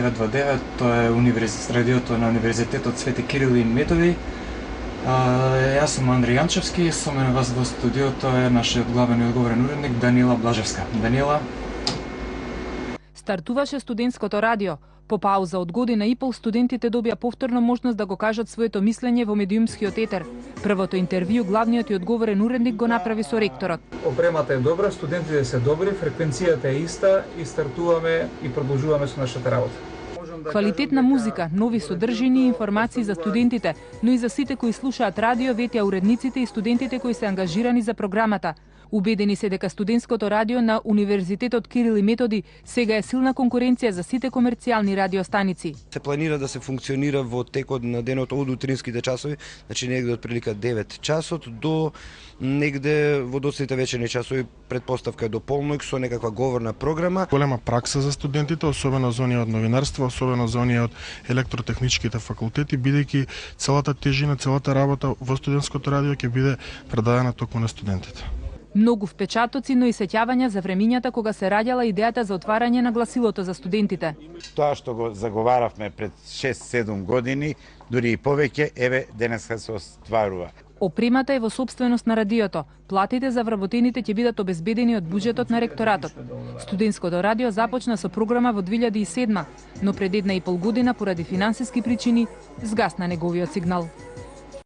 929, тоа е радиото на Универзитетот Свети Кирил и Методи. Јас сум Андреј Јанчевски, со мене вас во студиото е нашиот главен и одговорен уредник Даниела Блажевска. Даниела. Стартуваше студентското радио. По пауза од година и пол студентите добија повторно можност да го кажат своето мислење во медиумскиот етер. Првото интервју главниот и одговорен уредник го направи со ректорот. Опремата е добра, студентите се добри, фреквенцијата е иста и стартуваме и продолжуваме со нашата работа. Квалитетна музика, нови содржини и информации за студентите, но и за сите кои слушаат радио, ветија уредниците и студентите кои се ангажирани за програмата. Убедени се дека студентското радио на Универзитетот Кирил и Методи сега е силна конкуренција за сите комерцијални радиостаници. Се планира да се функционира во текот на денот од утринските часови, значи негде од прилика 9 часот до негде во доцните вечерни часови, предпоставка е до полноќ со некаква говорна програма. Голема пракса за студентите, особено за оние од новинарство, особено за оние од електротехничките факултети, бидејќи целата тежина, целата работа во студентското радио ќе биде предадена токму на студентите. Многу впечатоци, но и сеќавања за времињата кога се раѓала идејата за отварање на гласилото за студентите. Тоа што го заговаравме пред 6-7 години, дури и повеќе, еве денеска се остварува. Опремата е во собственост на радиото. Платите за вработените ќе бидат обезбедени од буџетот на ректоратот. Студентското радио започна со програма во 2007, но пред 1,5 година поради финансиски причини згасна неговиот сигнал.